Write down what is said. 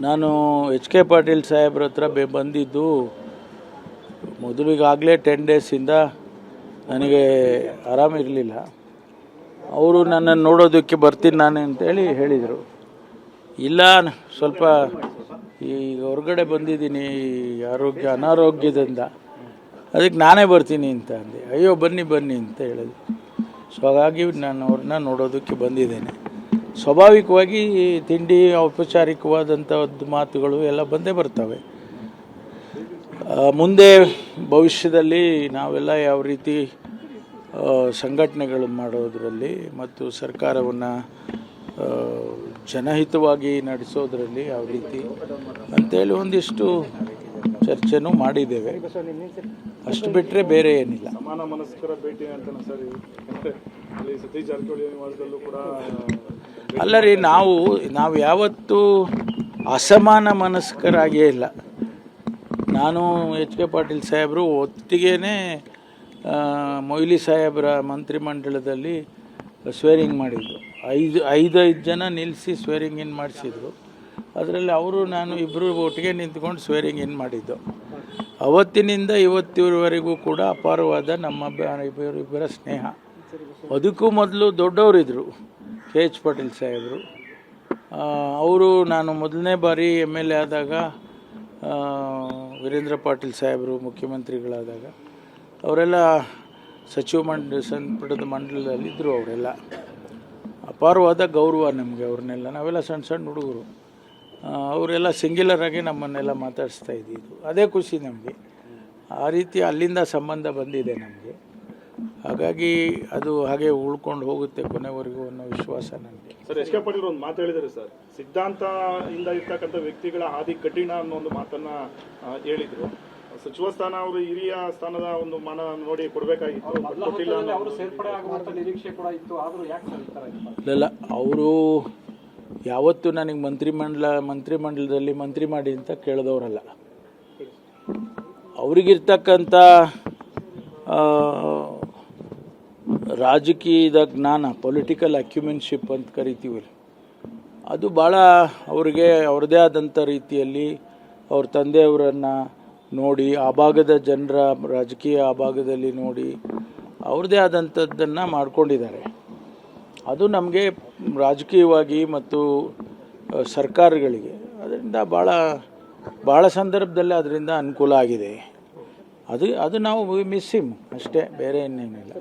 ನಾನು H K Patil ಸಾಹೇಬ್ರ ಹತ್ರ ಬಂದಿದ್ದು ಮೊದಲಿಗಾಗಲೇ 10 ಡೇಸಿಂದ ನನಗೆ ಆರಾಮಿರಲಿಲ್ಲ. ಅವರು ನನ್ನನ್ನು ನೋಡೋದಕ್ಕೆ ಬರ್ತೀನಿ ನಾನು ಅಂತೇಳಿ ಹೇಳಿದರು. ಇಲ್ಲ, ಸ್ವಲ್ಪ ಈಗ ಹೊರಗಡೆ ಬಂದಿದ್ದೀನಿ ಅನಾರೋಗ್ಯದಿಂದ, ಅದಕ್ಕೆ ನಾನೇ ಬರ್ತೀನಿ ಅಂತ ಅಂದೆ. ಅಯ್ಯೋ ಬನ್ನಿ ಅಂತ ಹೇಳಿದ್ರು. ಸೊ ಹಾಗಾಗಿ ನಾನು ಅವ್ರನ್ನ ನೋಡೋದಕ್ಕೆ ಬಂದಿದ್ದೇನೆ. ಸ್ವಾಭಾವಿಕವಾಗಿ ತಿಂಡಿ ಔಪಚಾರಿಕವಾದಂಥದ್ದು ಮಾತುಗಳು ಎಲ್ಲ ಬಂದೇ ಬರ್ತವೆ. ಮುಂದೆ ಭವಿಷ್ಯದಲ್ಲಿ ನಾವೆಲ್ಲ ಯಾವ ರೀತಿ ಸಂಘಟನೆಗಳು ಮಾಡೋದರಲ್ಲಿ ಮತ್ತು ಸರ್ಕಾರವನ್ನು ಜನಹಿತವಾಗಿ ನಡೆಸೋದರಲ್ಲಿ ಯಾವ ರೀತಿ ಅಂತೇಳಿ ಒಂದಿಷ್ಟು ಚರ್ಚೆನೂ ಮಾಡಿದ್ದೇವೆ. ಅಷ್ಟು ಬಿಟ್ಟರೆ ಬೇರೆ ಏನಿಲ್ಲ. ಸಮಾನ ಮನಸ್ಕರ ಭೇಟಿ ಅಂತ ಸರ್, ಸತೀಶ್ ಜಾರಕಿಹೊಳಿ ನಿವಾಸದಲ್ಲೂ ಕೂಡ ಅಲ್ಲ ರೀ, ನಾವು ಯಾವತ್ತೂ ಅಸಮಾನ ಮನಸ್ಕರಾಗೇ ಇಲ್ಲ. ನಾನು ಎಚ್ ಕೆ ಪಾಟೀಲ್ ಸಾಹೇಬರು ಒಟ್ಟಿಗೆ ಮೊಯ್ಲಿ ಸಾಹೇಬರ ಮಂತ್ರಿಮಂಡಲದಲ್ಲಿ ಸ್ವೇರಿಂಗ್ ಮಾಡಿದರು. ಐದು ಜನ ನಿಲ್ಲಿಸಿ ಸ್ವೇರಿಂಗ್ ಇನ್ ಮಾಡಿಸಿದ್ರು. ಅದರಲ್ಲಿ ಅವರು ನಾನು ಇಬ್ಬರು ಒಟ್ಟಿಗೆ ನಿಂತ್ಕೊಂಡು ಸ್ವೇರಿಂಗ್ ಇನ್ ಮಾಡಿದ್ದು. ಅವತ್ತಿನಿಂದ ಇವತ್ತಿವರೆಗೂ ಕೂಡ ಅಪಾರವಾದ ನಮ್ಮ ಇಬ್ಬರ ಸ್ನೇಹ. ಅದಕ್ಕೂ ಮೊದಲು ದೊಡ್ಡವರಿದ್ದರು, ಕೆ ಎಚ್ ಪಾಟೀಲ್ ಸಾಹೇಬರು. ಅವರು ನಾನು ಮೊದಲನೇ ಬಾರಿ MLA ಆದಾಗ, ವೀರೇಂದ್ರ ಪಾಟೀಲ್ ಸಾಹೇಬರು ಮುಖ್ಯಮಂತ್ರಿಗಳಾದಾಗ ಅವರೆಲ್ಲ ಸಂಪುಟದ ಮಂಡಲದಲ್ಲಿದ್ದರು. ಅವರೆಲ್ಲ ಅಪಾರವಾದ ಗೌರವ ನಮಗೆ. ಅವ್ರನ್ನೆಲ್ಲ ನಾವೆಲ್ಲ ಸಣ್ಣ ಹುಡುಗರು. ಅವರೆಲ್ಲ ಸಿಂಗ್ಯುಲರಾಗಿ ನಮ್ಮನ್ನೆಲ್ಲ ಮಾತಾಡಿಸ್ತಾ ಇದ್ದಿದ್ದು. ಅದೇ ಖುಷಿ ನಮಗೆ. ಆ ರೀತಿ ಅಲ್ಲಿಂದ ಸಂಬಂಧ ಬಂದಿದೆ ನಮಗೆ. ಹಾಗಾಗಿ ಅದು ಹಾಗೆ ಉಳ್ಕೊಂಡು ಹೋಗುತ್ತೆ ಕೊನೆವರೆಗೂ ಅನ್ನೋ ವಿಶ್ವಾಸ ನನಗೆ. ಸರ್, ಎಚ್ ಕೆ ಪಾಟೀಲ್ ಒಂದು ಮಾತು ಹೇಳಿದ್ದಾರೆ ಸರ್, ಸಿದ್ಧಾಂತ ಇಂದ ಇರ್ತಕ್ಕಂಥ ವ್ಯಕ್ತಿಗಳ ಹಾದಿ ಕಠಿಣ ಅನ್ನೋ ಒಂದು ಮಾತನ್ನ ಹೇಳಿದ್ರು. ಸಚಿವ ಸ್ಥಾನ ಅವರು ಹಿರಿಯ ಸ್ಥಾನದ ಒಂದು ಮಾನ ನೋಡಿ ಕೊಡಬೇಕಾಗಿತ್ತು. ಇಲ್ಲ, ಅವರು ಯಾವತ್ತೂ ನನಗೆ ಮಂತ್ರಿಮಂಡಲದಲ್ಲಿ ಮಂತ್ರಿ ಮಾಡಿ ಅಂತ ಕೇಳಿದವರಲ್ಲ. ಅವ್ರಿಗಿರ್ತಕ್ಕಂಥ ರಾಜಕೀಯದ ಜ್ಞಾನ, ಪೊಲಿಟಿಕಲ್ ಅಕ್ಯುಮೆನ್ಶಿಪ್ ಅಂತ ಕರಿತೀವಿ, ಅದು ಭಾಳ ಅವ್ರಿಗೆ ಅವ್ರದ್ದೇ ಆದಂಥ ರೀತಿಯಲ್ಲಿ ಅವ್ರ ತಂದೆಯವರನ್ನು ನೋಡಿ, ಆ ಭಾಗದ ಜನರ ರಾಜಕೀಯ ಆ ಭಾಗದಲ್ಲಿ ನೋಡಿ ಅವ್ರದ್ದೇ ಆದಂಥದ್ದನ್ನು ಮಾಡ್ಕೊಂಡಿದ್ದಾರೆ. ಅದು ನಮಗೆ ರಾಜಕೀಯವಾಗಿ ಮತ್ತು ಸರ್ಕಾರಗಳಿಗೆ ಅದರಿಂದ ಭಾಳ ಸಂದರ್ಭದಲ್ಲಿ ಅದರಿಂದ ಅನುಕೂಲ ಆಗಿದೆ. ಅದು ನಾವು ಮಿಸ್ ಹಿಮ್ ಅಷ್ಟೇ, ಬೇರೆ ಇನ್ನೇನಿಲ್ಲ.